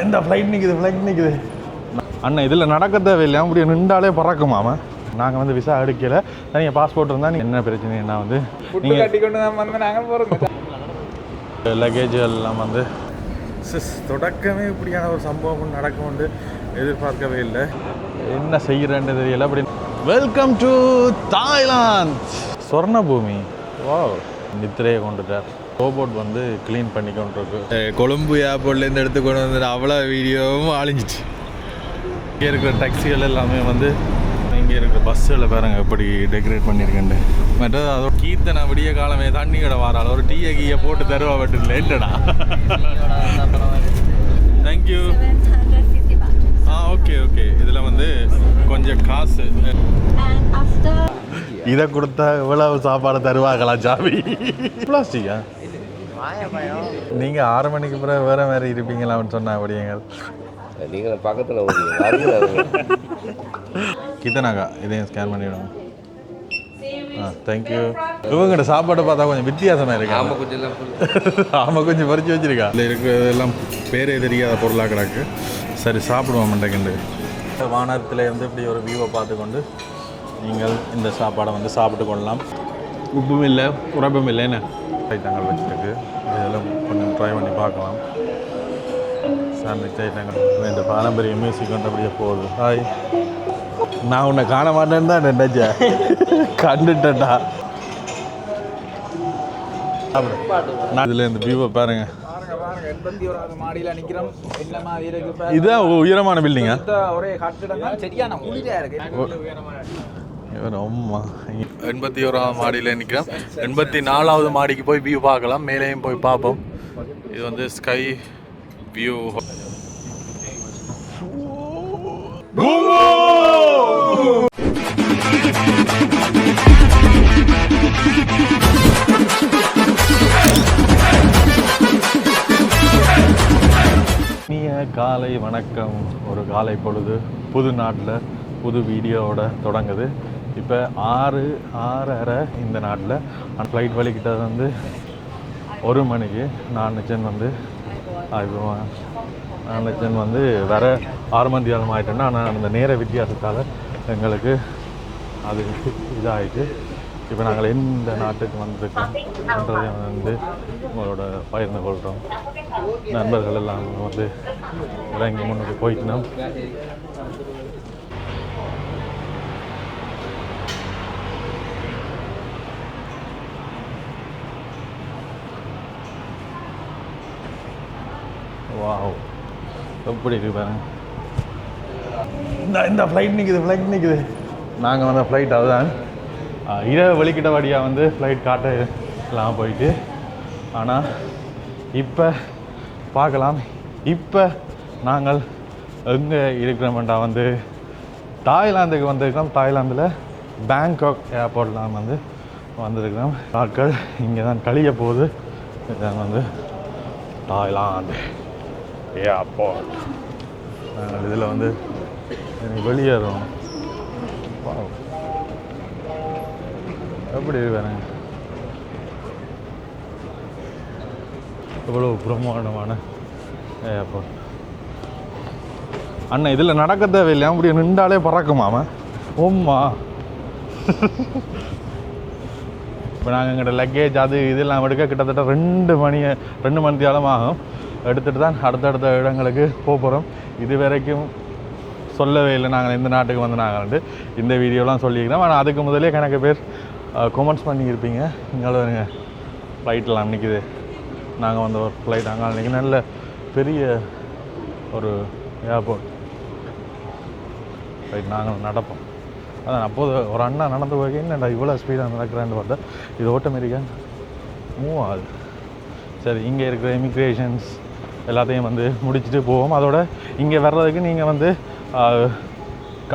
இந்த ஃப்ளைட் நிற்குது அண்ணா இதில் நடக்க தேவையில்லை அப்படி நின்றாலே பறக்குமாமா. நாங்கள் வந்து விசா எடுக்கல, நீங்கள் பாஸ்போர்ட் இருந்தால் நீங்கள் என்ன பிரச்சனைன்னா வந்து நீங்கள் கட்டிக்கொண்டு தான் வந்து நாங்கள் போகிறோம். லக்கேஜ் எல்லாம் வந்து தொடக்கமே இப்படியான ஒரு சம்பவம் நடக்கும்னு எதிர்பார்க்கவே இல்லை. என்ன செய்கிறேன்னு தெரியல. அப்படி வெல்கம் டு தாய்லாந்து சொர்ணபூமி. வா நித்திரையை கொண்டுட்டார். ரோபோட் வந்து க்ளீன் பண்ணி கொண்டிருக்கு. கொழும்பு ஏர்போர்ட்லேருந்து எடுத்து கொண்டு வந்து அவ்வளோ வீடியோவும் அழிஞ்சிச்சு. இங்கே இருக்கிற டாக்ஸிகள் எல்லாமே வந்து இங்கே இருக்கிற பஸ்ஸில் பாருங்க எப்படி டெக்கரேட் பண்ணியிருக்கேன். மற்றது அதோட கீர்த்தனை விடிய காலமே தண்ணி கடை வாரால் ஒரு டீயை கீயை போட்டு தருவா பட்டு என்னடா. தேங்க்யூ. Okay okay. இதில் வந்து கொஞ்சம் காசு இதை கொடுத்தா இவ்வளவு சாப்பாடு தருவாங்களா ஜாமி? பிளாஸ்டிக்கா? நீங்கள் 6 மணிக்கு பிறகு வேறு மாதிரி இருப்பீங்களான்னு சொன்னா அப்படிங்க. நீங்கள் பக்கத்தில் கித்தனாக்கா இதையும் ஸ்கேன் பண்ணிவிடுவோம். தேங்க்யூ. இவங்ககிட்ட சாப்பாடு பார்த்தா கொஞ்சம் வித்தியாசமாக இருக்கு. ஆமாம் கொஞ்சம் பறித்து வச்சுருக்கா. இல்லை இருக்கிறதெல்லாம் பேரே தெரியாத பொருளாக கிடக்கு. சரி சாப்பிடுவோம் மண்டக்கண்டு. வானத்தில் இருந்து இப்படி ஒரு வியூவை பார்த்துக்கொண்டு நீங்கள் இந்த சாப்பாடை வந்து சாப்பிட்டு கொள்ளலாம். உப்பும் இல்லை உரப்பும் இல்லைன்னு ஐட்டங்கள் வச்சுருக்கு. இதெல்லாம் கொஞ்சம் ட்ரை பண்ணி பார்க்கலாம். சாண்ட்விச் ஐட்டங்கள் இந்த பாரம்பரிய மியூசிக் வந்து அப்படியே போகுது. ஹாய், நான் உன்னை காண மாட்டேன்னு தான் நினைச்சேன், கண்டுட்டேன்டா. நான் இதில் இந்த வியூவை பாருங்க. இதுதான் உயரமான பில்டிங்கா? ஆமா, 81ஆம் மாடியில் நிற்கிறோம். 84வது மாடிக்கு போய் வியூ பார்க்கலாம். மேலேயும் போய் பார்ப்போம். இது வந்து ஸ்கை வியூ. காலை வணக்கம். ஒரு காலை பொழுது புது நாட்டில் புது வீடியோவோட தொடங்குது. இப்போ 6:30 இந்த நாட்டில் ஃப்ளைட் வலிக்கிட்ட வந்து 1 மணிக்கு. நான் நினச்சேன் வந்து வேற 6 மணி நேரம் ஆகிட்டேன்னா, ஆனால் அந்த நேர வித்தியாசத்தால் எங்களுக்கு அது இதாகிட்டு இப்போ நாங்கள் எந்த நாட்டுக்கு வந்திருக்கோம்ன்றதை வந்து உங்களோட பகிர்ந்து கொள்கிறோம். நண்பர்கள் எல்லாம் வந்து இறங்கி முன்னுக்கு போயிட்டோம். வாவ், எப்படி இருக்கு பாருங்க. இந்த ஃப்ளைட் நிற்குது. நாங்கள் வந்த ஃப்ளைட் அதுதான். இரவு வெளிக்கிட்ட வழியாக வந்து ஃப்ளைட் காட்டலாம் போயிட்டு. ஆனால் இப்போ பார்க்கலாம். இப்போ நாங்கள் எங்கே இருக்கிறோம்டா வந்து தாய்லாந்துக்கு வந்திருக்கிறோம். தாய்லாந்தில் பேங்காக் ஏர்போர்ட்லாம் வந்து வந்திருக்கிறோம். ஆட்கள் இங்கே தான் கழிய போகுது. இதான் வந்து தாய்லாந்து ஏர்போர்ட். நாங்கள் இதில் வந்து வெளியேறோம். எப்படி இருக்காங்க, எவ்வளோ பிரம்மாண்டமான ஏர்போர்ட். அண்ணா இதில் நடக்க தேவையில்லை அப்படி நின்றாலே பறக்குமாம. ஓம்மா. இப்போ நாங்கள் எங்கள்கிட்ட லக்கேஜ் அது இதெல்லாம் எடுக்க கிட்டத்தட்ட 2 மணி நேரம் ஆகும். எடுத்துகிட்டு தான் அடுத்தடுத்த இடங்களுக்கு போகிறோம். இது வரைக்கும் சொல்லவே இல்லை நாங்கள் இந்த நாட்டுக்கு வந்து நாங்கள்ண்டு. இந்த வீடியோலாம் சொல்லியிருக்கிறோம். ஆனால் அதுக்கு முதலே கணக்கு பேர் கமெண்ட்ஸ் பண்ணியிருப்பீங்க. இங்கே வருங்க ஃப்ளைட்டெல்லாம் நிற்கிது. நாங்கள் வந்து ஒரு ஃப்ளைட் அங்கே அன்றைக்கி நல்ல பெரிய ஒரு ஏர்போர்ட் ஃப்ளைட். நாங்கள் நடப்போம். அதான் அப்போது ஒரு அண்ணா நடந்து போய் என்னடா இவ்வளோ ஸ்பீடாக நடக்கிறான்னு பார்த்தா இது ஆட்டோமேட்டிக்காக மூவ் ஆகுது. சரி, இங்கே இருக்கிற இமிக்ரேஷன்ஸ் எல்லாத்தையும் வந்து முடிச்சுட்டு போவோம். அதோட இங்கே வர்றதுக்கு நீங்கள் வந்து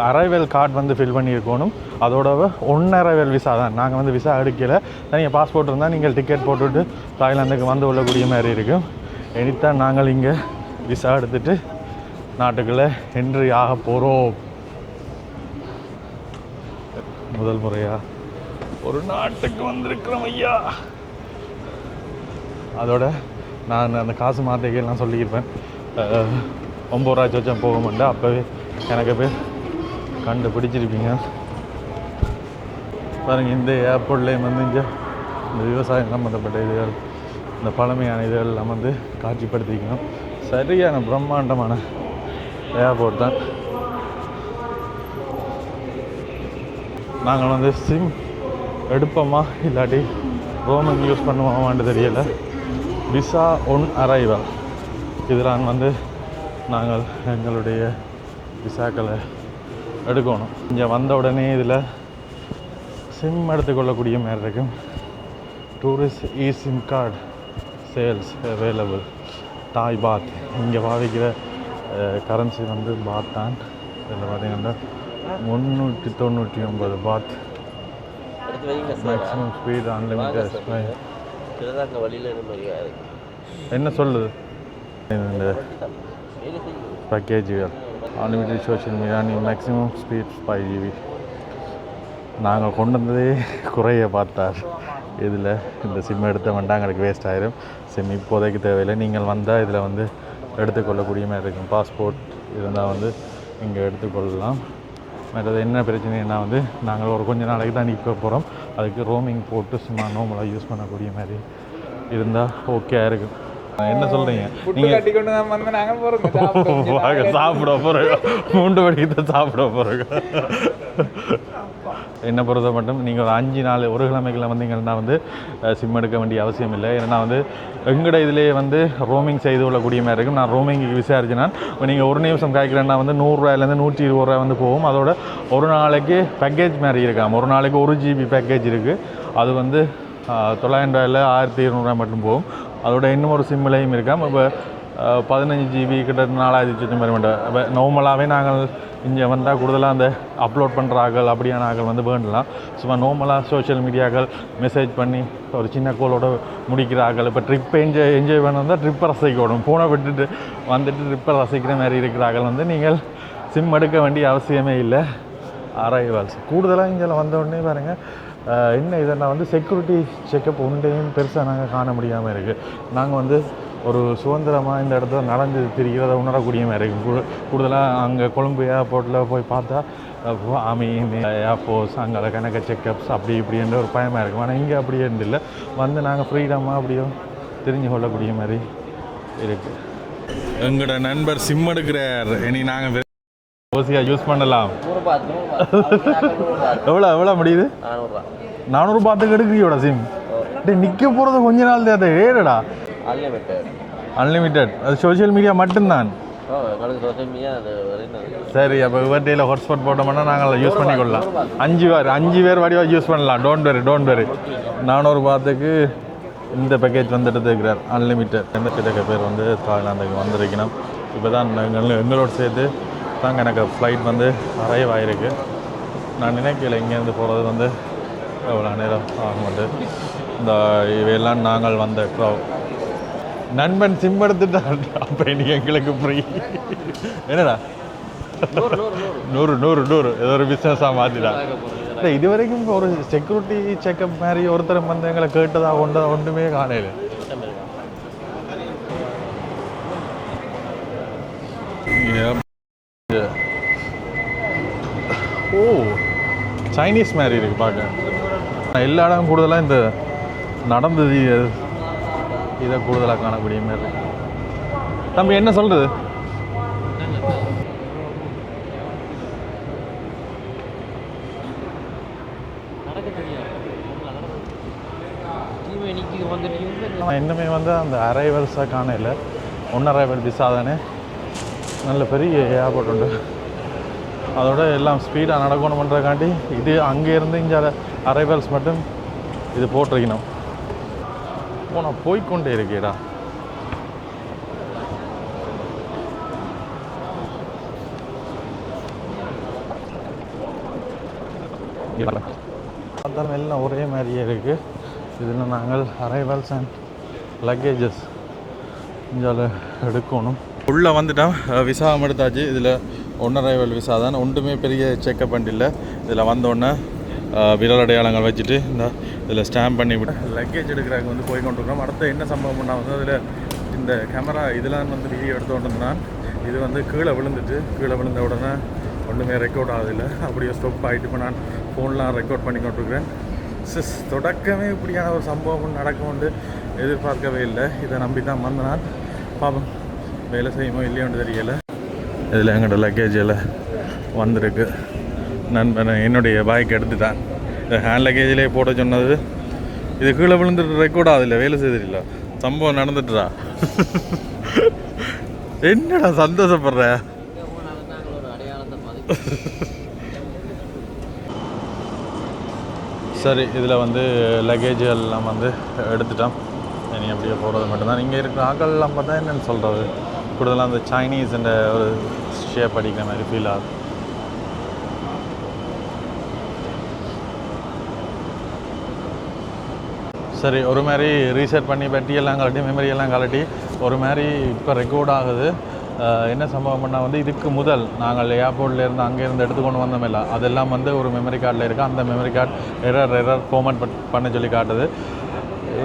அரைவல் கார்டு வந்து ஃபில் பண்ணியிருக்கணும். அதோட 1 அரைவல் விசா தான். நாங்கள் வந்து விசா எடுக்கலை. தனியாக பாஸ்போர்ட் இருந்தால் நீங்கள் டிக்கெட் போட்டுவிட்டு தாய்லாந்துக்கு வந்து உள்ளக்கூடிய மாதிரி இருக்கும். இனித்தான் நாங்கள் இங்கே விசா எடுத்துகிட்டு நாட்டுக்குள்ளே என்ட்ரி ஆக போகிறோம். முதல் முறையாக ஒரு நாட்டுக்கு வந்திருக்கிறோம் ஐயா. அதோட நான் அந்த காசு மாற்றிக்கலாம் சொல்லியிருப்பேன். 9 ரூபா சொச்சம் போக மாட்டேன். அப்போவே எனக்கு பேர் கண்டுபிடிச்சிருப்பீங்க. பாருங்கள், இந்த ஏர்போர்ட்லேயும் வந்து இங்கே இந்த விவசாயம் சம்மந்தப்பட்ட இதுகள், இந்த பழமையான இதுகள்லாம் வந்து காட்சிப்படுத்திக்கணும். சரியான பிரம்மாண்டமான ஏர்போர்ட் தான். நாங்கள் வந்து சிம் எடுப்போமா இல்லாட்டி ரோமிங் யூஸ் பண்ணுவோமான்னு தெரியலை. விசா ஒன் அரைவல் இதில் வந்து நாங்கள் எங்களுடைய விசாக்களை எடுக்கணும். இங்கே வந்த உடனே இதில் சிம் எடுத்துக்கொள்ளக்கூடிய மாதிரி இருக்கும். Tourist sim card sales available. தாய் பாத் இங்கே பாவிக்கிற கரன்சி வந்து பாத் தான். இதில் பார்த்திங்கன்னா 399 பாத். Maximum speed unlimited. என்ன சொல்லுது இந்த பேக்கேஜுகள்? அன்லிமிட்டட் சோஷியல் மீடியா, நீ மேக்ஸிமம் ஸ்பீட் 5 GB. நாங்கள் கொண்டு வந்ததே குறைய பார்த்தார். இதில் இந்த சிம் எடுத்த வேண்டாம், எங்களுக்கு வேஸ்ட் ஆயிரும். சிம் இப்போதைக்கு தேவையில்லை. நீங்கள் வந்தால் இதில் வந்து எடுத்துக்கொள்ளக்கூடிய மாதிரி இருக்கும். பாஸ்போர்ட் இருந்தால் வந்து இங்கே எடுத்துக்கொள்ளலாம். மற்றது என்ன பிரச்சனைனா வந்து நாங்கள் ஒரு கொஞ்ச நாளைக்கு தான் நிற்க போகிறோம். அதுக்கு ரோமிங் போட்டு சும்மா நார்மலாக யூஸ் பண்ணக்கூடிய மாதிரி இருந்தால் ஓகே இருக்கும். என்ன சொல்கிறீங்க நீங்கள்? சாப்பிட போகிறோம், 3 மணிக்கு தான் சாப்பிட போகிறோம். என்னை பொறுத்த மட்டும் நீங்கள் ஒரு 5 நாள் ஒரு கிழமைக்குள்ள வந்தீங்கன்னா வந்து சிம் எடுக்க வேண்டிய அவசியம் இல்லை. ஏன்னா வந்து எங்கட இதிலே வந்து ரோமிங் செய்து கொள்ளக்கூடிய மாதிரி இருக்கும். நான் ரோமிங்கு விசாரிச்சேன்னா நீங்கள் ஒரு நிமிஷம் காய்க்கிறேன்னா வந்து 100 ரூபாயிலேருந்து 120 ரூபா வந்து போகும். அதோட ஒரு நாளைக்கு பேக்கேஜ் மாதிரி இருக்காம். ஒரு நாளைக்கு 1 GB பேக்கேஜ் இருக்குது. அது வந்து 900 ரூபாயில் 1200 ரூபா மட்டும் போகும். அதோட இன்னும் ஒரு சிம்மிலையும் இருக்காம். இப்போ 15 GB கிட்ட 4000 மாதிரி மாட்டோம். இப்போ நார்மலாகவே நாங்கள் இங்கே வந்தால் கூடுதலாக அந்த அப்லோட் பண்ணுற ஆக்கள் அப்படியான ஆக்கள் வந்து வேண்டலாம். சும்மா நார்மலாக சோஷியல் மீடியாக்கள் மெசேஜ் பண்ணி ஒரு சின்ன கோலோட முடிக்கிற ஆக்கள். இப்போ ட்ரிப்பை என்ஜாய் பண்ண வந்தால் ட்ரிப்பை ரசிக்கணும். ஃபோனை விட்டுட்டு வந்துட்டு ட்ரிப்பை ரசிக்கிற மாதிரி இருக்கிற ஆக்கள் வந்து நீங்கள் சிம் எடுக்க வேண்டிய அவசியமே இல்லை. அரைவல்ஸ் கூடுதலாக இங்கே வந்தோடனே பாருங்கள் என்ன இதெல்லாம் வந்து செக்யூரிட்டி செக்கப் ஒன்றையும் பெருசாக நாங்கள் காண முடியாமல் இருக்குது. நாங்கள் வந்து ஒரு சுதந்திரமாக இந்த இடத்துல நடந்து திரிகிறத உணரக்கூடிய மாதிரி இருக்குது. கூடுதலாக அங்கே கொழும்பு ஏர்போர்ட்டில் போய் பார்த்தா மீன் ஏர்ஃபோர்ஸ் அங்கே கணக்க செக்கப்ஸ் அப்படி இப்படின்ற ஒரு பயமாக இருக்கும். ஆனால் இங்கே அப்படியே இல்லை. வந்து நாங்கள் ஃப்ரீடமாக அப்படியே தெரிஞ்சு கொள்ளக்கூடிய மாதிரி இருக்குது. எங்களோட நண்பர் சிம் எடுக்கிறார். இனி நாங்கள் ஓசியாக யூஸ் பண்ணலாம். எவ்வளோ முடியுது? 400 பாத்துக்கு எடுக்கிறியோட சிம். நிற்க போகிறது கொஞ்ச நாள் தான். ஏடா அன்லிமிட்டட். அது சோஷியல் மீடியா மட்டும்தான். சரி, அப்போ இவர்டையில் ஹாட்ஸ்பாட் போட்டோம்னா நாங்கள் யூஸ் பண்ணிக்கொள்ளலாம். 5 பேர் வடிவாக யூஸ் பண்ணலாம். டோன்ட் வெரி 400 பாத்துக்கு இந்த பேக்கேஜ் வந்து எடுத்துக்கிறார் அன்லிமிட்டட். எந்த கிட்டக்க பேர் வந்து தாய்லாந்துக்கு வந்திருக்கணும். இப்போ தான் எங்களோட சேர்த்து தாங்க எனக்கு ஃப்ளைட் வந்து அரைவ் ஆகிருக்கு. நான் நினைக்கல இங்கேருந்து போகிறது வந்து எவ்வளோ நேரம் ஆகும்போது. இந்த இவையெல்லாம் நாங்கள் வந்த நண்பன் சிம் எடுத்துட்டான். அப்போ இன்றைக்கி எங்களுக்கு ஃப்ரீ. என்னடா 100 ஏதோ ஒரு பிஸ்னஸாக மாற்றிட்டான். இல்லை, இது வரைக்கும் ஒரு செக்யூரிட்டி செக்கப் மாதிரி ஒருத்தர் வந்து எங்களை கேட்டதாக ஒன்றுமே காணல. ஓ, சைனீஸ் மாதிரி இருக்குது பார்க்க. எல்லா இடமும் கூடுதலாக இந்த நடந்தது இதை கூடுதலாக காணக்கூடிய மாதிரி இருக்கு. தம்பி என்ன சொல்கிறது? இன்னுமே வந்து அந்த அரைவல்ஸாக காணல. ஒன் அரைவல் விசா தானே. நல்ல பெரிய ஏர்போர்ட் உண்டு. அதோட எல்லாம் ஸ்பீடாக நடக்கணும் பண்ணுறக்காண்டி இது அங்கேருந்து இங்கே அரைவல்ஸ் மட்டும் இது போட்டிருக்கணும். நான் போய்கொண்டே இருக்கேடா. பார்த்தாலும் எல்லாம் ஒரே மாதிரியே இருக்குது. இதில் நாங்கள் அரைவல்ஸ் அண்ட் லக்கேஜஸ் இங்கே எடுக்கணும். உள்ளே வந்துட்டோம். விசா எடுத்தாச்சு. இதில் ஒன் அரைவல் விசா தான். ஒன்றுமே பெரிய செக்கப் பண்ணில்லை. இதில் வந்தோடனே விரல் அடையாளங்கள் வச்சுட்டு இந்த இதில் ஸ்டாம்ப் பண்ணி விட்டு லக்கேஜ் எடுக்கிறாங்க வந்து போய் கொண்டிருக்கிறோம். அடுத்து என்ன சம்பவம்னா வந்து அதில் இந்த கேமரா இதெல்லாம் வந்து வீடியோ எடுத்தோன்னு நான் இது வந்து கீழே விழுந்த உடனே ஒன்றுமே ரெக்கார்ட் ஆகுதில்லை. அப்படியே ஸ்டாப் ஆகிட்டு இப்போ நான் ஃபோன்லாம் ரெக்கார்ட் பண்ணி கொண்டிருக்கிறேன். தொடக்கமே இப்படியான ஒரு சம்பவம் நடக்கும்னு எதிர்பார்க்கவே இல்லை. இதை நம்பி தான் வந்து நான் பாப்போம் வேலை செய்யுமோ இல்லையோன்னு தெரியலை. இதில் எங்களோட லக்கேஜ் எல்லாம் வந்திருக்கு. நண்பன் என்னுடைய பைக் எடுத்துட்டான். இந்த ஹேண்ட் லக்கேஜிலே போட சொன்னது இது கீழே விழுந்துட்டு ரெக்கார்ட் ஆகுதில்லை, வேலை செய்தில்ல, சம்பவம் நடந்துட்டுறா. என்னடா சந்தோஷப்படுற? சரி, இதில் வந்து லக்கேஜ் எல்லாம் வந்து எடுத்துட்டோம். இனி அப்படியே போகிறது மட்டும்தான். இங்கே இருக்கிற ஆக்கள்லாம் பார்த்தா என்னென்னு சொல்கிறது, கூடுதலாக அந்த சைனீஸ்ன்ற ஒரு ஷேப் அடிக்கிற மாதிரி ஃபீல் ஆகுது. சரி, ஒரு மாதிரி ரீசெட் பண்ணி பேட்டரியெல்லாம் கலட்டி மெமரியெல்லாம் கலட்டி ஒரு மாதிரி இப்போ ரெக்கார்ட் ஆகுது. என்ன சம்பவம் பண்ணால் வந்து இதுக்கு முதல் நாங்கள் ஏர்போர்ட்லேருந்து அங்கேருந்து எடுத்துக்கொண்டு வந்தோமில்ல, அதெல்லாம் வந்து ஒரு மெமரி கார்டில் இருக்குது. அந்த மெமரி கார்டு எரர் ஃபார்மேட் பண்ண சொல்லி காட்டுது.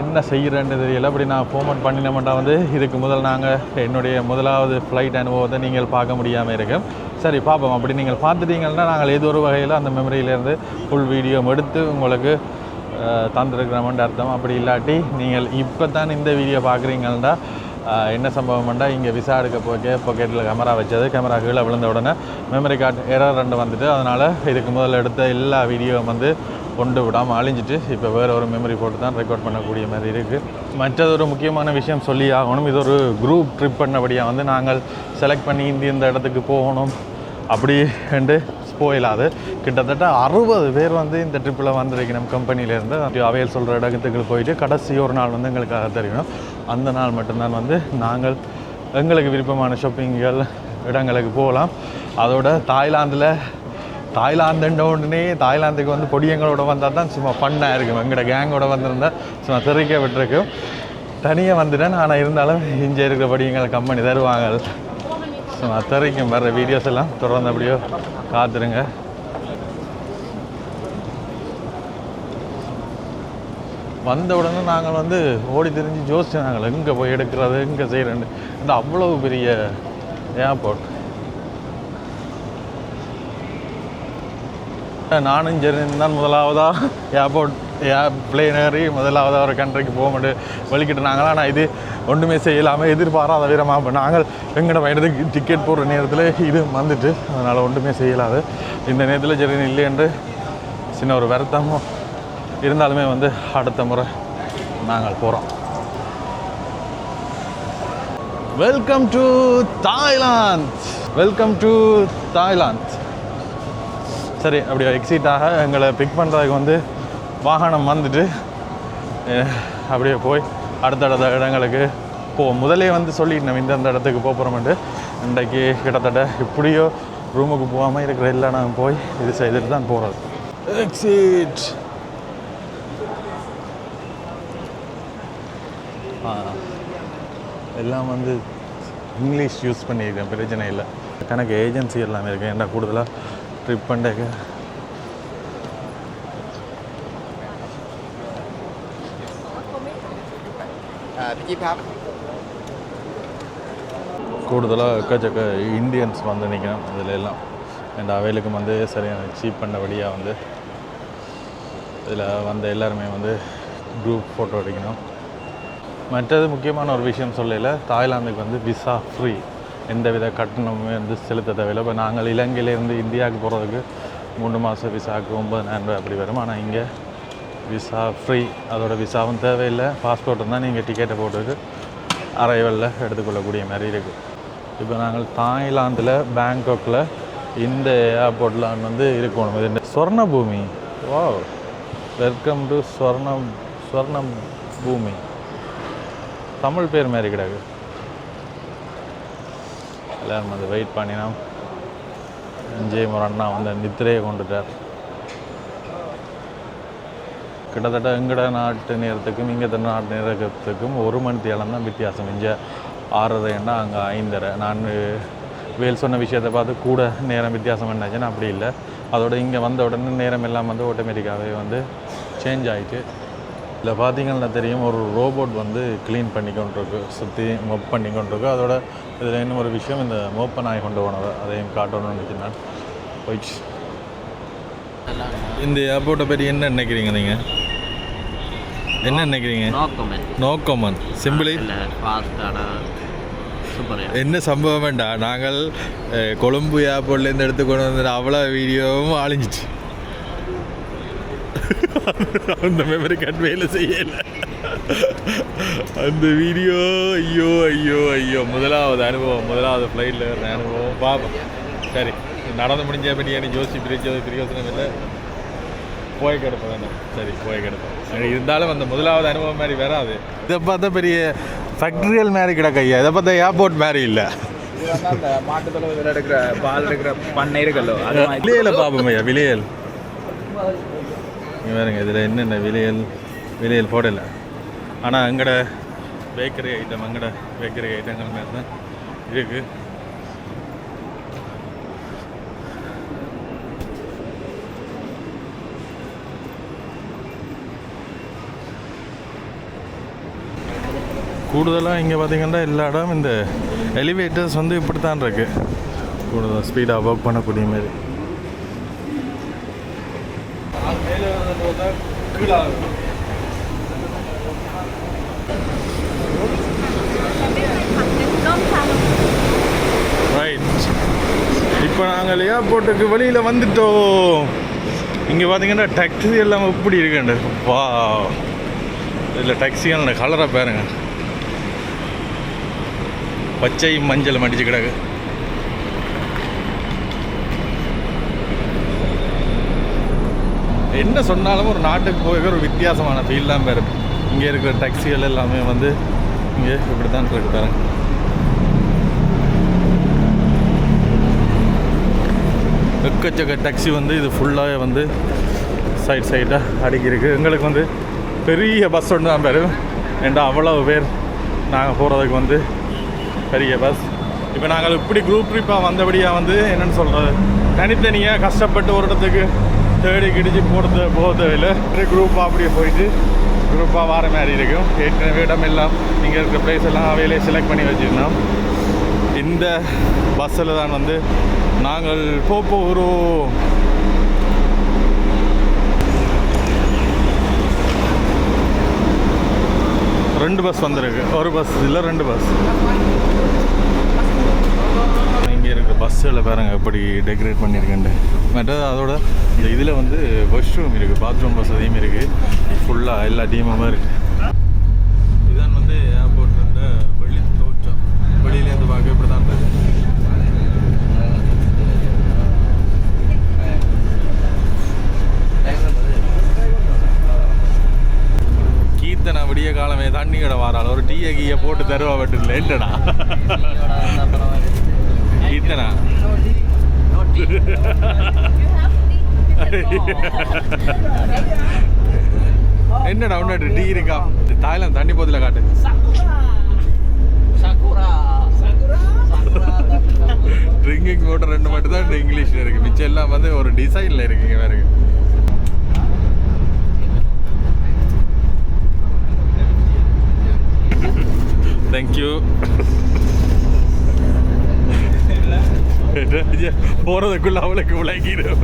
என்ன செய்கிறேன்னு தெரியல. அப்படி நான் ஃபார்மேட் பண்ணினோம்னா வந்து இதுக்கு முதல் நாங்கள் என்னுடைய முதலாவது ஃப்ளைட் அனுபவத்தை நீங்கள் பார்க்க முடியாமல் இருக்கேன். சரி பார்ப்போம். அப்படி நீங்கள் பார்த்துட்டீங்கன்னா நாங்கள் ஏதோ ஒரு வகையில் அந்த மெமரியிலேருந்து ஃபுல் வீடியோ எடுத்து உங்களுக்கு தந்துருக்கிறோம்னு அர்த்தம். அப்படி இல்லாட்டி நீங்கள் இப்போ தான் இந்த வீடியோ பார்க்குறீங்கன்னா என்ன சம்பவம்னா இங்கே விசா எடுக்க போய்க்க பாக்கெட்டில் கேமரா வச்சது, கேமரா கீழே விழுந்த உடனே மெமரி கார்டு எரர் 2 வந்துட்டு, அதனால் இதுக்கு முதல்ல எடுத்த எல்லா வீடியோவும் வந்து கொண்டு விடாமல் அழிஞ்சிட்டு இப்போ வேறு ஒரு மெமரி போட்டு தான் ரெக்கார்ட் பண்ணக்கூடிய மாதிரி இருக்குது. மற்றது ஒரு முக்கியமான விஷயம் சொல்லி ஆகணும். இது ஒரு குரூப் ட்ரிப் பண்ணபடியாக வந்து நாங்கள் செலக்ட் பண்ணி இந்த இடத்துக்கு போகணும் அப்படி என்று போயிடாது. கிட்டத்தட்ட 60 பேர் வந்து இந்த ட்ரிப்பில் வந்திருக்கு நம்ம கம்பெனியிலேருந்து. அவையல் சொல்கிற இடத்துக்கு போயிட்டு கடைசி ஒரு நாள் வந்து எங்களுக்காக தெரியணும். அந்த நாள் மட்டும்தான் வந்து நாங்கள் எங்களுக்கு விருப்பமான ஷாப்பிங்கள் இடங்களுக்கு போகலாம். அதோட தாய்லாந்துன்ற உடனே தாய்லாந்துக்கு வந்து பொடியங்களோட வந்தால் தான் சும்மா ஃபன்னாக இருக்கும். எங்களோட கேங்கோட வந்திருந்தால் சும்மா தெரிவிக்க விட்டுருக்கும். தனியாக வந்துட்டேன். ஆனால் இருந்தாலும் இங்கே இருக்கிற பொடியங்களை கம்பெனி தருவாங்க. சும்மா தெரிவிக்கும். வர்ற வீடியோஸ் எல்லாம் தொடர்ந்து அப்படியோ காத்துருங்க. வந்த உடனே நாங்கள் வந்து ஓடி திரிஞ்சு யோசிச்சு நாங்கள் எங்கே போய் எடுக்கிறது, எங்கே செய்கிறேன்னு. இந்த அவ்வளவு பெரிய ஏர்போர்ட். நானும் சரி தான் முதலாவதாக ஏர்ப்ளேன் ஏறி முதலாவதாக ஒரு கண்ட்ரிக்கு போக மாட்டு வலிக்கிட்டு நாங்கள். ஆனால் இது ஒன்றுமே செய்யலாமல் எதிர்பாராத வீரமாக இப்போ நாங்கள் எங்களோட வயதுக்கு டிக்கெட் போடுற நேரத்தில் இது வந்துட்டு, அதனால் ஒன்றுமே செய்யலாது. இந்த நேரத்தில் சரி இல்லை என்று சின்ன ஒரு வருத்தமும் இருந்தாலுமே வந்து அடுத்த முறை நாங்கள் போகிறோம். Welcome to Thailand. சரி, அப்படியே எக்ஸிட்டாக எங்களை பிக் பண்ணுறதுக்கு வந்து வாகனம் வந்துட்டு அப்படியே போய் அடுத்தடுத்த இடங்களுக்கு முதலே வந்து சொல்லிட்டோம் இந்த இடத்துக்கு போகிறோம்ட்டு. இன்றைக்கு கிட்டத்தட்ட இப்படியோ ரூமுக்கு போகாமல் இருக்கிற எல்லாம் நாங்கள் போய் இது செய்துட்டு தான் போகிறது. எக்ஸிட். எல்லாம் வந்து இங்கிலீஷ் யூஸ் பண்ணியிருக்கேன், பிரச்சனை இல்லை. கணக்கு ஏஜென்சி எல்லாமே இருக்குது. என்ன கூடுதலாக ட்ரிப் பண்ணுறதுக்கு கூடுதலாக எக்கச்சக்க இந்தியன்ஸ் வந்து நிற்கணும் இதில் எல்லாம். இந்த அவைகளுக்கும் வந்து சரியான சீப் பண்ணபடியாக வந்து இதில் வந்த எல்லாருமே வந்து குரூப் ஃபோட்டோ எடுக்கணும். மற்றது முக்கியமான ஒரு விஷயம் சொல்லல, தாய்லாந்துக்கு வந்து விசா ஃப்ரீ, எந்த வித கட்டணமுமே வந்து செலுத்த தேவையில்லை. இப்போ நாங்கள் இலங்கையிலேருந்து இந்தியாவுக்கு போகிறதுக்கு 3 மாத விசாவுக்கு 9,000 ரூபாய் அப்படி வரும். ஆனால் இங்கே விசா ஃப்ரீ. அதோட விசாவும் தேவையில்லை, பாஸ்போர்ட்டும் தான் நீங்கள் டிக்கெட்டை போட்டுட்டு அரைவலில் எடுத்துக்கொள்ளக்கூடிய மாதிரி இருக்குது. இப்போ நாங்கள் தாய்லாந்தில் பேங்காக்கில் இந்த ஏர்போர்ட்டில் வந்து இருக்கணும். இது ஸ்வர்ண பூமி. வா, வெல்கம் டு ஸ்வர்ண பூமி. தமிழ் பேர் மாதிரி கிடக்கு. எல்லோரும் வந்து வெயிட் பண்ணினா என்ஜாய் அண்ணா வந்து நித்திரையை கொண்டுட்டார். கிட்டத்தட்ட எங்கட நாட்டு நேரத்துக்கும் இங்கே நாட்டு நேரத்துக்கும் 1 மணி தேலம் தான் வித்தியாசம். இங்கே 6:30 அங்கே 5:30. நான் வேல் சொன்ன விஷயத்தை பார்த்து கூட நேரம் வித்தியாசம் என்னாச்சுன்னா அப்படி இல்லை. அதோட இங்கே வந்த உடனே நேரம் எல்லாம் வந்து ஆட்டோமேட்டிக்காகவே வந்து சேஞ்ச் ஆகிட்டு இதில் பார்த்தீங்கன்னா தெரியும் ஒரு ரோபோட் வந்து க்ளீன் பண்ணி கொண்டிருக்கு, சுற்றி மொப் பண்ணி கொண்டிருக்கு. அதோட இதில் இன்னும் ஒரு விஷயம், இந்த மோப்பை நாய் கொண்டு போனவை அதையும் காட்டணும்னு நினச்சினா போயிடுச்சு. இந்த ஏர்போர்ட்டை பற்றி என்ன நினைக்கிறீங்க நீங்கள்? என்ன நினைக்கிறீங்க? No comment. சிம்பிளி என்ன சம்பவம் வேண்டாம். நாங்கள் கொழும்பு ஏர்போர்ட்லேருந்து எடுத்துக்கொண்டு வந்து அவ்வளோ வீடியோவும் அழிஞ்சிச்சு. அந்த மெமரி கார்டு வேலை செய்யலை. அந்த வீடியோ ஐயோ ஐயோ ஐயோ முதலாவது அனுபவம், முதலாவது ஃப்ளைட்டில் வர அனுபவம் பார்ப்போம். சரி, நடந்து முடிஞ்ச பற்றி எனக்கு ஜோசி பிரியோசனம் இல்லை, போய் கிடப்பேன் வேண்டாம். சரி, போய் கிடப்பேன். இருந்தாலும் அந்த முதலாவது அனுபவம் மாதிரி வராது. இதை பார்த்தா பெரிய ஃபேக்ட்ரியல் மாதிரி கிடக்கையா, இதை பார்த்தா ஏர்போர்ட் மாதிரி இல்லை. அந்த மாட்டுத்தொலை எடுக்கிற பால் எடுக்கிற பண்ணை இருக்கல்லோ, விலையில் பார்ப்போம் ஐயா, விலையல் இங்கே வேறுங்க. இதில் என்னென்ன விலையல் போடலை. ஆனால் எங்கட பேக்கரி ஐட்டம், எங்கட பேக்கரி ஐட்டங்கள் மாதிரி தான் இருக்குது. கூடுதலாக இங்கே பார்த்திங்கன்னா எல்லா இடம் இந்த எலிவேட்டர்ஸ் வந்து இப்படி தான் இருக்குது, கூடுதல் ஸ்பீடாக ஒர்க் பண்ணக்கூடிய மாதிரி. ரைட், இப்போ நாங்கள் ஏர்போர்ட்டுக்கு வெளியில் வந்துட்டோம். இங்கே பார்த்தீங்கன்னா டாக்ஸி எல்லாம் எப்படி இருக்குண்டு வா. இதில் டாக்ஸியான கலரை பாருங்க, பச்சை மஞ்சள் மடிச்சு கிடக்கு. என்ன சொன்னாலும் ஒரு நாட்டுக்கு போய் ஒரு வித்தியாசமான ஃபீல் தான் பேர். இங்கே இருக்கிற டாக்ஸிகள் எல்லாமே வந்து இங்கே இப்படி தான் இருக்கு பாருங்க. எக்கச்சக்க டாக்ஸி வந்து இது ஃபுல்லாகவே வந்து சைடாக அடுக்கியிருக்கு. எங்களுக்கு வந்து பெரிய பஸ் ஒன்று தான் பேர். ஏண்டா அவ்வளவு பேர் நாங்கள் போகிறதுக்கு வந்து பெரிய பஸ். இப்போ நாங்கள் இப்படி குரூப் ட்ரிப்பாக வந்தபடியாக வந்து என்னென்னு சொல்கிறது, தனித்தனியாக கஷ்டப்பட்டு ஒரு இடத்துக்கு தேடி கிடிச்சு போகிறது இல்லை. குரூப்பாக அப்படியே போயிட்டு குரூப்பாக வர மாதிரி இருக்கும். ஏற்கனவே இடம் எல்லாம் இங்கே இருக்கிற ப்ளேஸ் எல்லாம் அவையிலே செலக்ட் பண்ணி வச்சுருந்தோம். இந்த பஸ்ஸில் தான் வந்து நாங்கள் போகிறோம். ரெண்டு பஸ் வந்திருக்கு, ஒரு பஸ் இல்லை, ரெண்டு பஸ். இங்கே இருக்க பஸ்ஸில் பாருங்கள் எப்படி டெக்கரேட் பண்ணியிருக்கேன்ட்டு. மற்றது அதோட இந்த இதில் வந்து வாஷ்ரூம் இருக்குது, பாத்ரூம் வசதியும் இருக்குது. ஃபுல்லாக எல்லா டீமுமே இருக்குது. இதுதான் வந்து ஏர்போர்ட் வெளி தோற்றம். வெளியிலேருந்து பார்க்க இப்படி தான் இருக்குது. கீர்த்தனை விடிய காலமே தண்ணி கடை வாரால் ஒரு டீயை கீயை போட்டு தருவா பட்டு இல்லைடா கீர்த்தனா. என்னடா உன்னாட்டு டீ இருக்கா? தாய்லாந்து தண்ணி போதில் காட்டு. ட்ரிங்கிங் வாட்டர் ரெண்டு மட்டும் தான் இங்கிலீஷில் இருக்குது, மிச்சம் எல்லாம் வந்து ஒரு டிசைனில் இருக்குங்க வேறு. தேங்க்யூ. போகிறதுக்குள்ள அவளுக்கு உழைக்கிறோம்.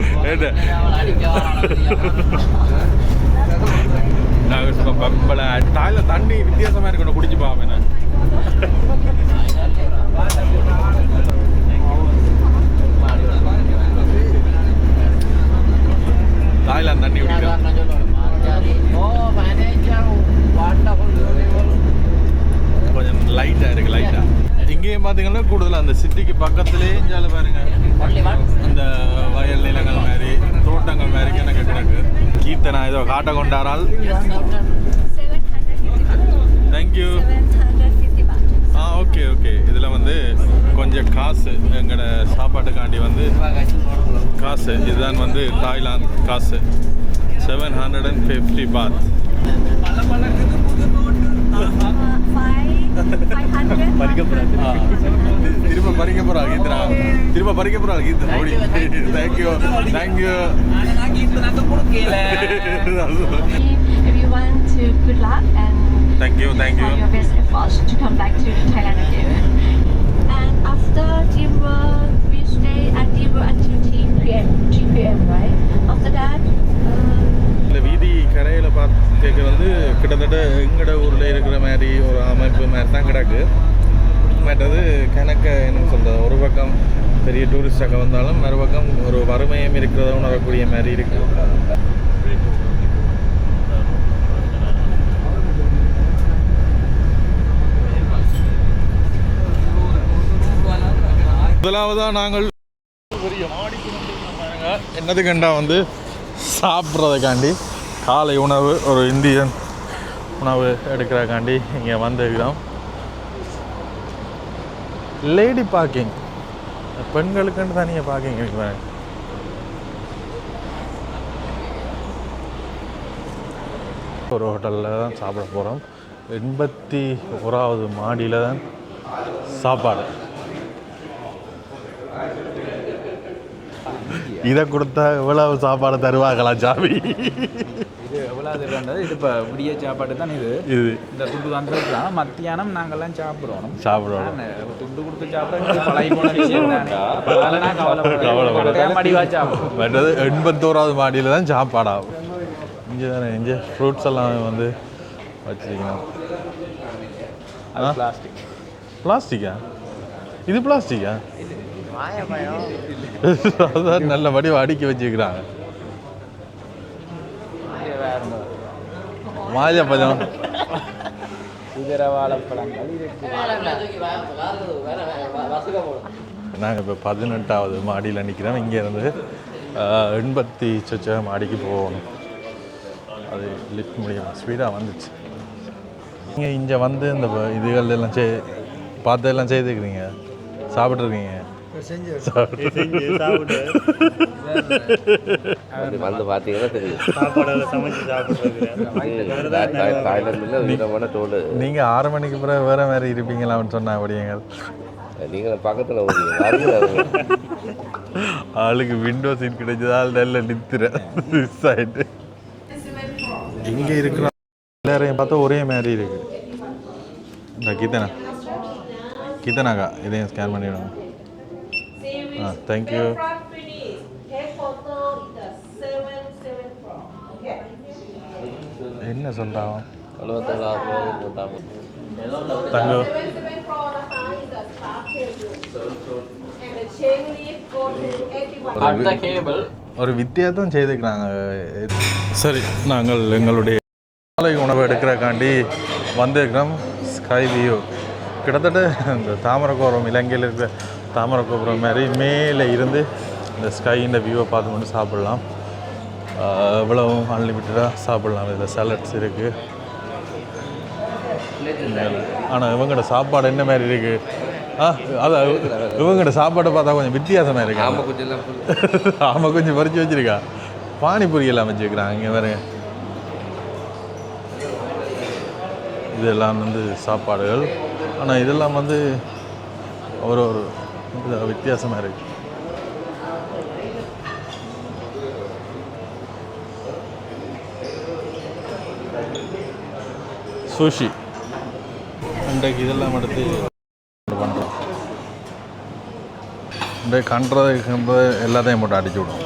நாங்கள் தாயில தண்ணி வித்தியாசமாக இருக்கணும், குடிச்சு பாவேன். தாய்லாந்து தண்ணி குடிக்கலாம். கொஞ்சம் லைட்டாக இருக்குது, லைட்டாக. இங்கேயும் பார்த்தீங்கன்னா கூடுதலாக அந்த சிட்டிக்கு பக்கத்துலேயே இஞ்சால பாருங்க, அந்த வயல் நிலங்கள் மாதிரி தோட்டங்கள் மாதிரி எனக்கு கிடக்கு. கீர்த்தனா ஏதோ காட்ட கொண்டாரால். தேங்க்யூ. Okay okay. இதில் வந்து கொஞ்சம் காசு எங்களோட சாப்பாட்டுக்காண்டி வந்து காசு, இதுதான் வந்து தாய்லாந்து காசு 750 பாத். திரும்ப பறிக்க போறாங்க கீர்த்தனா, திரும்ப பறிக்க போறாங்க Keerthana. Thank you thank you. everyone to good luck and Thank you. try your best efforts to come back to Thailand again. And after teamwork, we stay at teamwork until 3 p.m. right? After that, இந்த வீதி கரையில் பார்க்க வந்து கிட்டத்தட்ட எங்கட ஊரில் இருக்கிற மாதிரி ஒரு அமைப்பு மாதிரி தான் கிடக்கு. மற்றது கணக்க என்ன சொல்கிறது, ஒரு பக்கம் பெரிய டூரிஸ்டாக வந்தாலும் மறுபக்கம் ஒரு வறுமையும் இருக்கிறத உணரக்கூடிய மாதிரி இருக்கு. முதலாவதாக நாங்கள் பெரிய மாடிக்கு என்னதுக்கண்டா வந்து சாப்பிட்றதுக்காண்டி காலை உணவு ஒரு இந்தியன் உணவு எடுக்கிறக்காண்டி இங்கே வந்துருக்கிறோம். லேடி பார்க்கிங், பெண்களுக்குன்னு தனியாக பார்க்கிங் இருக்கு. ஒரு ஹோட்டலில் தான் சாப்பிட போகிறோம். 81வது மாடியில் தான் சாப்பாடு. இதை கொடுத்தா எவ்வளவு சாப்பாடு தருவாங்களா சாமி? இது எவ்வளவு இது இப்போ விடிய சாப்பாடு தான் இது. இந்த துண்டு தான் மத்தியானம் நாங்கள்லாம் சாப்பிடுவோம். துண்டு கொடுத்து சாப்பிட பழகி போன விஷயம் மற்றது 81வது மாடியில் தான் சாப்பாடாகும். இங்கே தானே இங்கே ஃப்ரூட்ஸ் எல்லாம் வந்து வச்சுருக்கோம். பிளாஸ்டிக். பிளாஸ்டிக்கா? இது பிளாஸ்டிக்கா? அதான் நல்ல வடிவம் அடுக்கி வச்சுக்கிறாங்க. மாஜப்பழம், நாங்கள் இப்போ 18வது மாடியில் நிற்கிறோம். இங்கேருந்து 80 மாடிக்கு போகணும். அது லிஃப்ட் மூலியமாக ஸ்பீடாக வந்துச்சு. நீங்கள் இங்கே வந்து இந்த இதுகள் எல்லாம் பார்த்ததெல்லாம் செய்துக்கிறீங்க, சாப்பிட்ருக்கீங்க? வந்து பார்த்தீங்கன்னா தெரியும். நீங்கள் 6 மணிக்கு பிறகு வேறு மாதிரி இருப்பீங்களான்னு சொன்னால் அப்படிங்க. நீங்கள் பக்கத்தில் வருங்க. ஆளுக்கு விண்டோ சீட் கிடைச்சதால் நல்ல நிறுத்துறேன். மிஸ் ஆகிட்டு இங்கே இருக்கிற எல்லாரையும் பார்த்தா ஒரே மாதிரி இருக்கு. இந்த கீதனாக்கா இதையும் ஸ்கேன் பண்ணிவிடுங்க. தேங்க்யூ. என்ன சொல்கிறான் தங்க? ஒரு வித்தியாசம் செய்துக்கிறாங்க. சரி, நாங்கள் எங்களுடைய காலை உணவு எடுக்கிறக்காண்டி வந்திருக்கிறோம். ஸ்கை வியூ கிட்டத்தட்ட இந்த தாமரக்கோபுரம், இலங்கையில் இருக்கிற தாமரக்கோபுரம் மாதிரி மேலே இருந்து இந்த ஸ்கையின் வியூவை பார்த்து கொண்டு சாப்பிட்லாம். இவ்வளவும் அன்லிமிட்டடாக சாப்பிட்லாம். இதில் சாலட்ஸ் இருக்குது. ஆனால் இவங்களோட சாப்பாடு என்ன மாதிரி இருக்குது? அதான் இவங்களோட சாப்பாடை பார்த்தா கொஞ்சம் வித்தியாசமாக இருக்கு. ஆமாம், கொஞ்சம் பறித்து வச்சுருக்கா. பானிபூரி எல்லாம் வச்சு வைக்கிறாங்க. இங்கே வேறு இதெல்லாம் வந்து சாப்பாடுகள். ஆனால் இதெல்லாம் வந்து ஒரு வித்தியாசமாக இருக்குது. சூஷி இன்றைக்கு இதெல்லாம் எடுத்து பண்ணுறோம். இன்றைக்கு கண்டுறது எல்லாத்தையும் போட்டு அடிச்சு விடும்.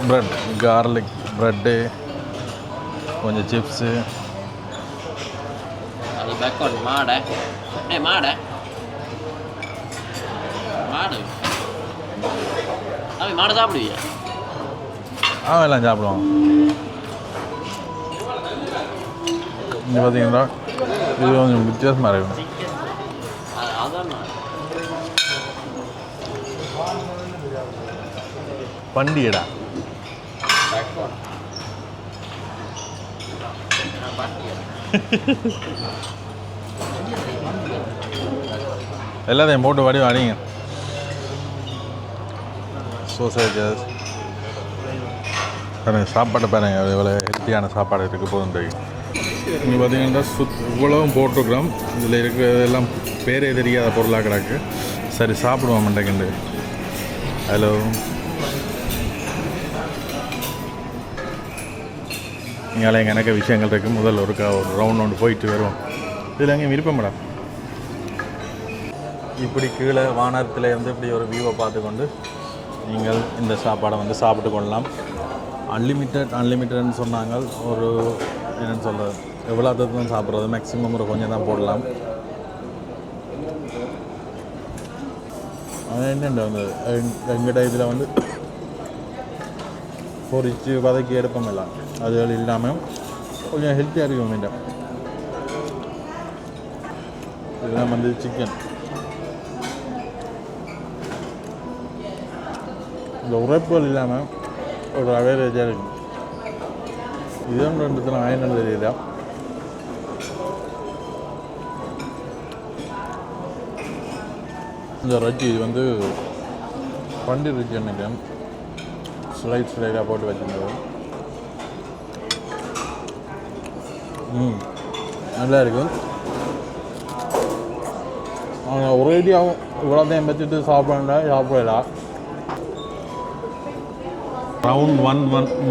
ப்ரெட், கார்லிக் ப்ரெட்டு, கொஞ்சம் சிப்ஸு. மாடை சாப்பிடுவியா? எல்லாம் சாப்பிடுவோம். இங்கே பார்த்தீங்கன்னா இது கொஞ்சம் வித்தியாசமாக இருக்கும். பண்டிகைடா. எல்லாத்தையும் போட்டு வடி அடிங்க. சோசேஜஸ் பாருங்கள், சாப்பாடு பாருங்கள் எவ்வளோ ஹெல்த்தியான சாப்பாடு இருக்குது போதும். இங்கே பார்த்தீங்கன்னா இவ்வளவும் போட்டிருக்கிறோம். இதில் இருக்கிறதெல்லாம் பேரே தெரியாத பொருளாக கிடக்கு. சரி, சாப்பிடுவோம் மண்டைக்கண்டு. ஹலோ, இங்கே எனக்கு விஷயங்கள் இருக்குது. முதல்ல ஒரு ரவுண்ட் ஒன்று போயிட்டு வருவோம். இதில் எங்கேயும் விருப்பம் மேடம். இப்படி கீழே வானத்தில் இருந்து இப்படி ஒரு வியூவை பார்த்துக்கொண்டு நீங்கள் இந்த சாப்பாடை வந்து சாப்பிட்டு கொள்ளலாம். அன்லிமிட்டட்னு சொன்னாங்க. ஒரு என்னென்னு சொல்கிறது, எவ்வளோ தான் சாப்பிட்றது, மேக்ஸிமம் ஒரு கொஞ்சம் தான் போடலாம். அது என்னென்ன வந்து எங்கிட்ட இதில் வந்து பொரிச்சு வதக்கி எடுப்போம் எல்லாம். அது இல்லாமல் கொஞ்சம் ஹெல்த்தியாக இருக்கும். வேண்டாம், இதெல்லாம் வந்து சிக்கன். இந்த உரைப்புகள் இல்லாமல் ஒரு அவரேஜாக இருக்கும். இதுதான் ரெண்டுத்தில் ஆயிரம் தெரியல. இந்த ரஜ்ஜி வந்து பன்னீர் ரஜ்ஜி நினைக்கிறேன். ஸ்லைடாக போட்டு வச்சுருந்தது. நல்லா இருக்கும். ஆனால் ஒரேடியாகவும் இவ்வளோத்தையும் வச்சுட்டு சாப்பிடலாம். ரவுண்ட் 1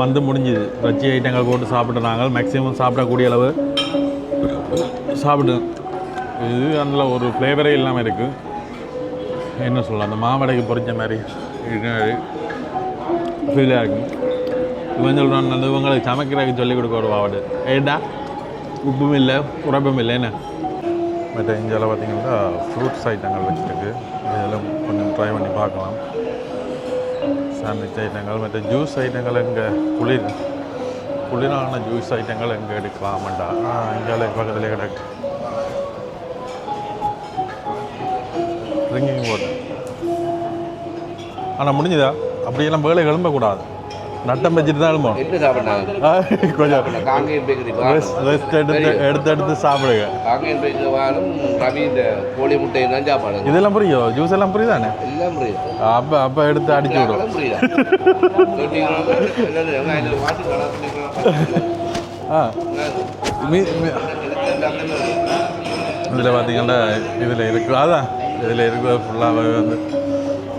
வந்து முடிஞ்சுது. ரச்சி ஐட்டங்கள் போட்டு சாப்பிட்டு நாங்கள் மேக்ஸிமம் சாப்பிடக்கூடிய அளவு சாப்பிட்டு. இது அதில் ஒரு ஃப்ளேவரே இல்லாமல் இருக்குது. என்ன சொல்லலாம், அந்த மாவடைக்கு பொறிச்ச மாதிரி ஃபீலாக இருக்கும். இவன் சொல்கிறான், அந்த இவங்களுக்கு சமைக்கிறதுக்கு சொல்லிக் கொடுக்க ஒரு மாவடு. ஏடா உப்பும் இல்லை உரைப்பும் இல்லை. என்ன மற்ற இங்கெல்லாம் பார்த்திங்கன்னா ஃப்ரூட்ஸ் ஐட்டங்கள் வச்சுருக்கு. இதெல்லாம் கொஞ்சம் ட்ரை பண்ணி பார்க்கலாம். சாண்ட்விச் ஐட்டங்கள் மற்ற ஜூஸ் ஐட்டங்கள் இங்கே குளிரான ஜூஸ் ஐட்டங்கள் எங்கே எடுக்கலாமண்டா. இங்கே பக்கத்துலேயே கிடக்கு ட்ரிங்கிங் வாட்டர். ஆனால் முடிஞ்சுதா? அப்படியெல்லாம் வேலை எழும்பக்கூடாது. நட்டம் வச்சுட்டு தான் எழும்போம். கொஞ்சம் ரெஸ்ட் எடுத்து சாப்பிடுங்க. இதெல்லாம் புரியும், ஜூஸ் எல்லாம் புரியுதானே? அப்போ எடுத்து அடிச்சு விடும். இதில் பார்த்தீங்கன்னா இதில் இருக்குது. அதான் இதில் இருக்கிற ஃபுல்லாகவே வந்து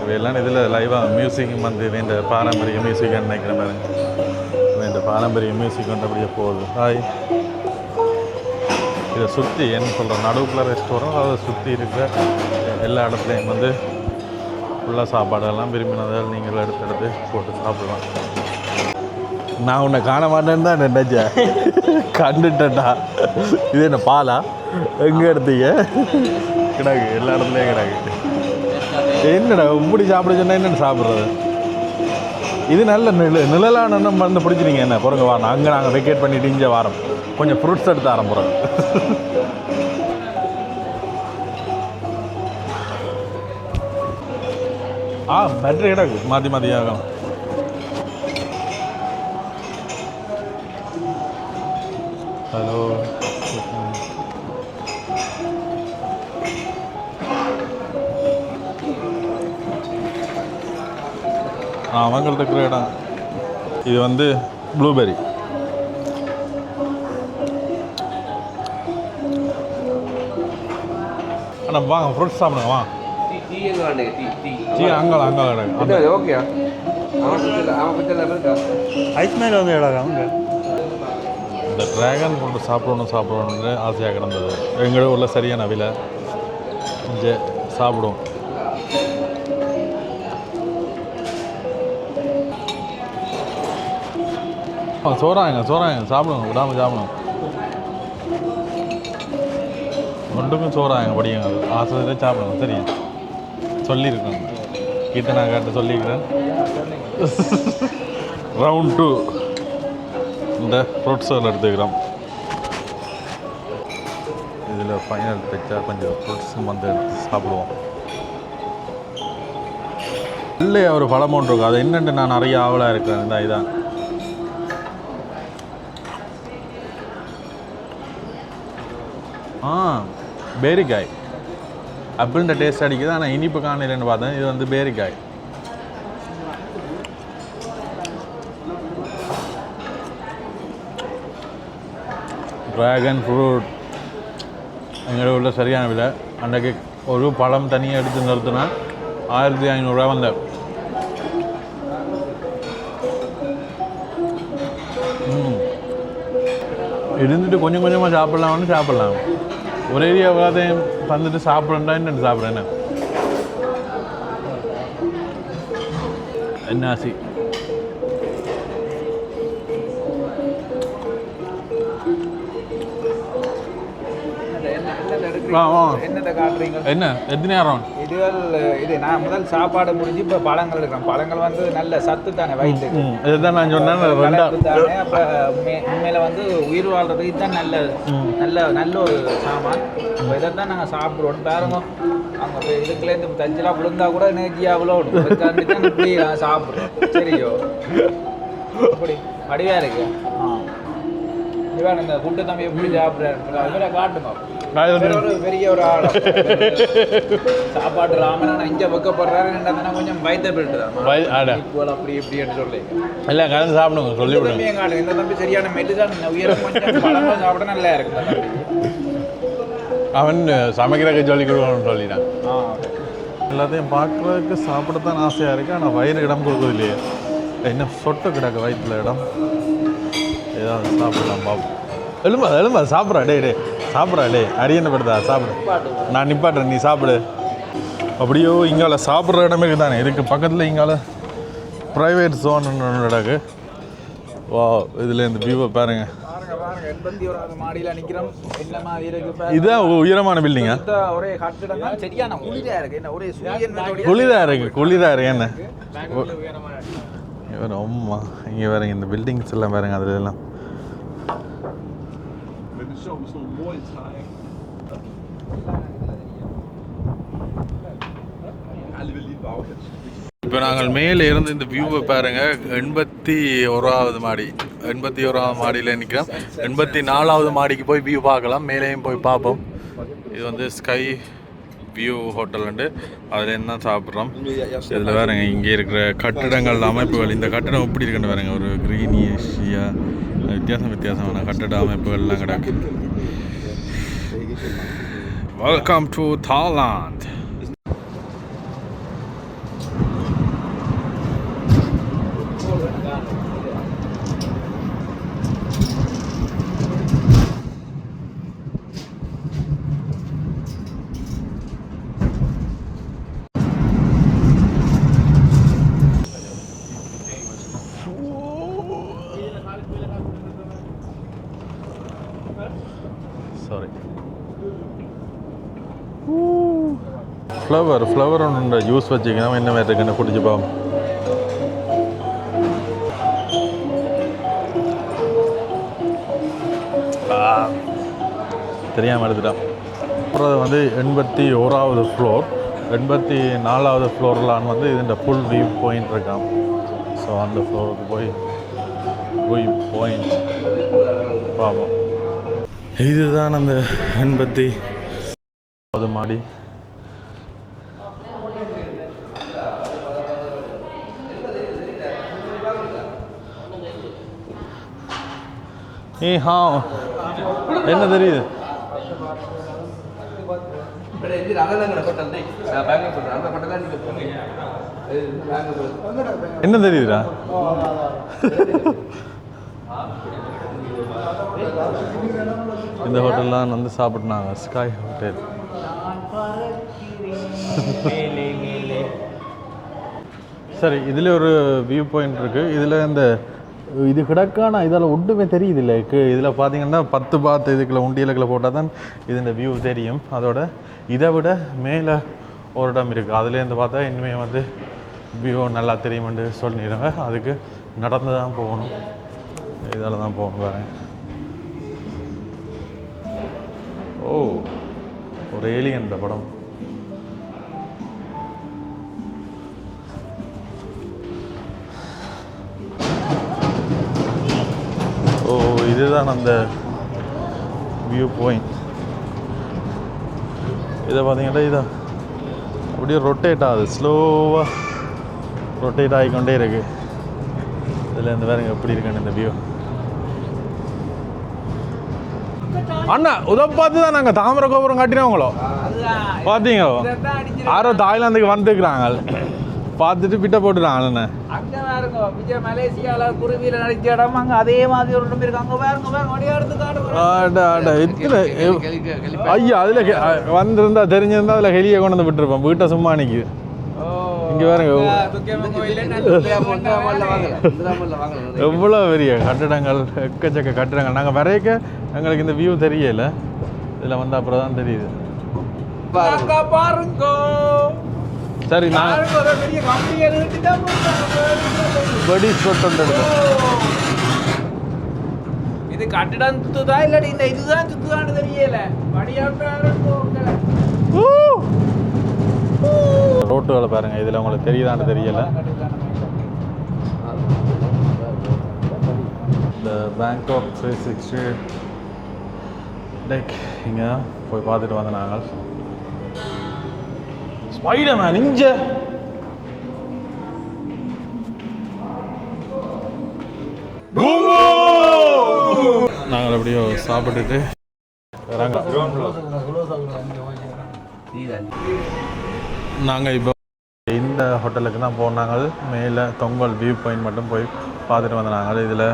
இவையெல்லாம் இதில் லைவாக மியூசிக் வந்து இந்த பாரம்பரிய மியூசிக்னு நினைக்கிற மாதிரி இந்த பாரம்பரிய மியூசிக் வந்து அப்படியே போகுது. ஹாய், இதை சுற்றி என்ன சொல்கிற நடுவுக்குள்ள ரெஸ்டாரண்ட், அதை சுற்றி இருக்கிற எல்லா இடத்துலையும் வந்து ஃபுல்லாக சாப்பாடெல்லாம் விரும்பினதால் நீங்கள் எடுத்து போட்டு சாப்பிடலாம். நான் உன்னை காண மாட்டேன்னு தான் நினைச்சேன், கண்டுட்டேன்டா. இது என்ன பாலா? எங்கே எடுத்தீங்க? கிடாக்கு எல்லா இடத்துலையும் கிடாக்கு. என்னடா இப்படி சாப்பிட சொன்னால் என்னென்னு சாப்பிட்றது? இது நல்ல நிழலான மருந்து பிடிச்சிருங்க. என்ன பிறகு வாரம் அங்கே நாங்கள் வெக்கேட் பண்ணிட்டு இங்கே வாரம் கொஞ்சம் ஃப்ரூட்ஸ் எடுத்து ஆரம்பிறோம். பேட்டரி கிடக்கு மாற்றி ஆகும். ஹலோ, அவங்கள்ட்ட இருக்கிற இடம் இது வந்து ப்ளூபெரி. ஆனால் வாங்க ஃப்ரூட்ஸ் சாப்பிடுங்க. வா அங்கே ஓகே ஐஸ் மேலே வந்து இடம் அவங்க இந்த ட்ராகன் ஃப்ரூட் சாப்பிடணுன்னு ஆசையாக கிடந்தது. எங்களோட உள்ள சரியான விலை இங்கே சாப்பிடுவோம். சோறாங்க சாப்பிடுங்க, விடாமல் சாப்பிடுங்க. ஒன்றுக்கும் சோறாங்க படியுங்க. அது ஆசிரியரே சாப்பிடுங்க. சரியா சொல்லியிருக்கேன், கீர்த்தனா காட்ட சொல்லியிருக்கிறேன். ரவுண்ட் 2 இந்த ஃப்ரூட்ஸ் எடுத்துக்கிறோம். இதில் ஃபைனல் டச்சா கொஞ்சம் ஃப்ரூட்ஸும் வந்து எடுத்து சாப்பிடுவோம். இல்லையா ஒரு பழம் ஒன்று இருக்கும், அது என்னென்னு நான் நிறைய ஆவலாக இருக்கிறேன். இந்த இதான் பேரிக்காய். அப்படின்ற டேஸ்ட் அடிக்குது, ஆனால் இனிப்பு காணலன்னு பார்த்தேன். இது வந்து பேரிக்காய். ட்ராகன் ஃப்ரூட் எங்களோட உள்ள சரியான விலை. அன்றைக்கு ஒரு பழம் தனியாக எடுத்து நிறுத்தினா 1500 வந்த. இருந்துட்டு கொஞ்சம் கொஞ்சமாக சாப்பிட்லாம்னு சாப்பிட்லாம். ஒரே எவ்வளோதையும் வந்துட்டு சாப்பிட்றேன்டா சாப்பிட்றேன். என்ன ஆசி என்னத்தை காட்டுறீங்க? என்ன எத்தனை நேரம் இது நான் முதல் சாப்பாடு முடிஞ்சு இப்போ பழங்கள் இருக்கிறேன். பழங்கள் வந்து நல்ல சத்து தானே வயிற்றுக்கு. இதுதான் நான் சொன்னேன். தானே அப்போ உண்மையில வந்து உயிர் வாழ்றதுக்கு இதுதான் நல்ல ஒரு சாமான். இதை தான் நாங்கள் சாப்பிடுவோம். பாருங்க அங்கே இதுக்குலேருந்து தஞ்செல்லாம் விழுந்தா கூட எனர்ஜி அவ்வளோ தான் இப்படி சாப்பிட்றோம். சரியோ அப்படி வடிவாக இருக்கு. இவன் இந்த குண்டு தம்பி எப்படி சாப்பிட்றேன் இவரை காட்டுமா பெரிய ஒரு ஆள் சாப்பாட்டு ராமன் இங்கே வைக்கப்படுறாரு. கொஞ்சம் வயிற்ற போயிட்டு தான் அப்படி இப்படின்னு சொல்லி இல்லை கலந்து சாப்பிடுங்க சொல்லி விடுங்க. காட்டு இந்த தம்பி சரியான மெட்டு தான் உயரம் கொஞ்சம் பழமாக சாப்பிட நல்லா இருக்கு. அவன் சமைக்கிறதுக்கு சொல்லி கொடுக்கணும்னு சொல்லிட்டான். எல்லாத்தையும் பார்க்குறதுக்கு சாப்பிடத்தான் ஆசையாக இருக்குது. ஆனால் வயிறு இடம் கொடுக்குது இல்லையே. என்ன சொட்டு கிடக்கு வயிற்றுல இடம். ஏதாவது சாப்பிடலாம் பாப்போம். எலும்பா சாப்பிட்றா டே சாப்பிட்றா அரியனை படுதா சாப்பிடு. நான் நிப்பாட்டுறேன் நீ சாப்பிடு. அப்படியோ இங்கால சாப்பிட்ற இடமே தானே இருக்குது பக்கத்தில். இங்கால ப்ரைவேட் ஜோன் நடக்கு. வா இதில் இந்த வியூவை பாருங்க. இதுதான் உயரமான பில்டிங்கா? குளிராக இருக்கு என்ன அம்மா. இங்கே பாருங்க இந்த பில்டிங்ஸ் எல்லாம் பாருங்க. அதுல எல்லாம் இப்போ நாங்கள் மேலே இருந்து இந்த வியூவை பாருங்க. 81வது மாடி. 81வது மாடியில் நிற்கிறோம். 84வது மாடிக்கு போய் வியூ பார்க்கலாம். மேலேயும் போய் பார்ப்போம். இது வந்து ஸ்கை வியூ ஹோட்டல்ண்டு அதுலேருந்து தான் சாப்பிட்றோம். இதில் வேறுங்க இங்கே இருக்கிற கட்டிடங்கள் அமைப்புகள். இந்த கட்டிடம் எப்படி இருக்குன்னு பாருங்க. ஒரு க்ரீனிஷியாக வித்தியாசமான கட்டிட அமைப்புகள்லாம் கிடக்கு. Welcome to Thailand. Sorry flower ஒன்று ஜூஸ் வச்சுக்கணும். என்ன மாதிரி இருக்குன்னு குடிச்சு பாப்போம். தெரியாமல் எடுத்துட்டான். அப்புறம் வந்து 81வது ஃப்ளோர். 84வது ஃப்ளோர்லான்னு வந்து இதுன்ற ஃபுல் வியூ பாயிண்ட் இருக்கான். ஸோ அந்த ஃப்ளோருக்கு போய் வியூ பாயிண்ட் பார்ப்போம். இதுதான் அந்த 80வது மாடி. என்ன தெரியுது? என்ன தெரியுதுடா? இந்த ஹோட்டல்லாம் வந்து சாப்பிட்னாங்க. Sky hotel. சரி இதில் ஒரு வியூ பாயிண்ட் இருக்குது. இதில் இந்த இது கிடக்கான இதில் ஒன்றுமே தெரியுது இல்லை. இதில் பார்த்தீங்கன்னா 10 பாத் இதுக்குள்ள உண்டியலுக்குள்ள போட்டால் தான் இது இந்த வியூ தெரியும். அதோட இதை விட மேலே ஒரு இடம் இருக்குது. அதுலேருந்து பார்த்தா இனிமேல் வந்து வியூ நல்லா தெரியுமென்று சொல்லிடுறாங்க. அதுக்கு நடந்து தான் போகணும். இதால் தான் போகணும் பாருங்க. ஓ ஒரு ஏலியன் இந்த படம். ஓ இதுதான் அந்த வியூ பாயிண்ட். இதை பார்த்தீங்கன்னா இதான் அப்படியே ரொட்டேட் ஆகுது. ஸ்லோவாக ரொட்டேட் ஆகிக்கொண்டே இருக்கு. இதில் இந்த வேறுங்க எப்படி இருக்குன்னு இந்த வியூ. அண்ணா உதவி பார்த்து தான் நாங்கள் தாமரை கோபுரம் காட்டினவங்களோ பார்த்தீங்க. யாரோ தாய்லாந்துக்கு வந்துக்கிறாங்க. பார்த்துட்டு பிட்ட போட்டுட்டான் அண்ணே. அங்கே பாருங்க விஜய் மலேசியாவில் குருவியில் நடிச்ச இடம் அங்கே அதே மாதிரி ஒரு இடம் இருக்கு. அங்கே பாருங்க ஒரே இடத்துக்கு இத்தனை ஐயா அதில் வந்திருந்தா தெரிஞ்சிருந்தா அதில் ஹெலியை கொண்டு வந்து விட்டுருப்பேன். வீட்டை சும்மா நிற்குது. இங்கே பாருங்க எவ்வளோ பெரிய கட்டிடங்கள், எக்கச்சக்க கட்டிடங்கள். நாங்கள் வரைக்க எங்களுக்கு இந்த வியூ தெரியல, இதில் வந்து அப்புறம் தான் தெரியுது. பாருங்க சரி நான் வெடி சொட்டு இது கட்டிடம் சுத்துதா இல்லாட்டி இந்த இதுதான் சுத்துதான்னு தெரியல. ரோட்டுகளை பாருங்க, இதில் உங்களுக்கு தெரியுதான்னு தெரியல. இந்த பேங்காக் 360 டெக் இங்கே போய் பார்த்துட்டு வந்த நாங்கள். ஸ்பைடர்மேன் இங்கே நாங்கள் எப்படியோ சாப்பிட்டுட்டு நாங்கள் இப்போ இந்த ஹோட்டலுக்கு தான் போனாங்க. மேலே தொங்கல் வியூ பாயிண்ட் மட்டும் போய் பார்த்துட்டு வந்தாங்க. இதில்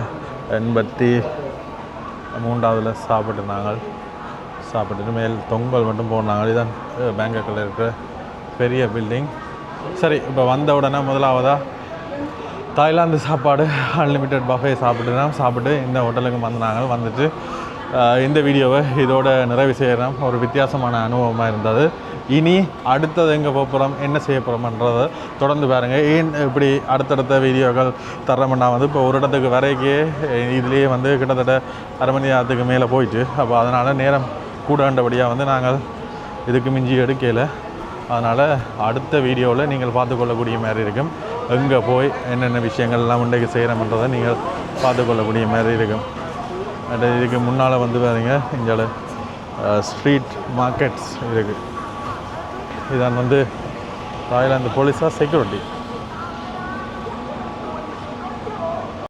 83வது சாப்பிட்டு நாங்கள் சாப்பிட்டுட்டு மேல் தொங்கல் மட்டும் போனாங்க. இதுதான் பேங்காக்கில் இருக்கிற பெரிய பில்டிங். சரி, இப்போ வந்த உடனே முதலாவதாக தாய்லாந்து சாப்பாடு அன்லிமிட்டெட் பஃபே சாப்பிட்டு இந்த ஹோட்டலுக்கு வந்தாங்க. வந்துட்டு இந்த வீடியோவை இதோட நிறைவு செய்கிறோம். ஒரு வித்தியாசமான அனுபவமாக இருந்தது. இனி அடுத்தது எங்கே போகிறோம், என்ன செய்ய போகிறோம்ன்றதை தொடர்ந்து பாருங்கள். ஏன் இப்படி அடுத்தடுத்த வீடியோக்கள் தரமுன்னா வந்து இப்போ ஒரு இடத்துக்கு வரைக்கே இதுலேயே வந்து கிட்டத்தட்ட அரை மணி நேரத்துக்கு மேலே போயிட்டு, அப்போ அதனால் நேரம் கூடண்டபடியாக வந்து நாங்கள் இதுக்கு மிஞ்சி எடுக்கலை. அதனால் அடுத்த வீடியோவில் நீங்கள் பார்த்துக்கொள்ளக்கூடிய மாதிரி இருக்கும். எங்கே போய் என்னென்ன விஷயங்கள்லாம் இன்றைக்கு செய்கிறோம்ன்றதை நீங்கள் பார்த்துக்கொள்ளக்கூடிய மாதிரி இருக்கும். இதுக்கு முன்னால் வந்து பாருங்க, இங்கே ஸ்ட்ரீட் மார்க்கெட்ஸ் இருக்குது. இதான் வந்து தாய்லாந்து போலீஸாக செக்யூரிட்டி.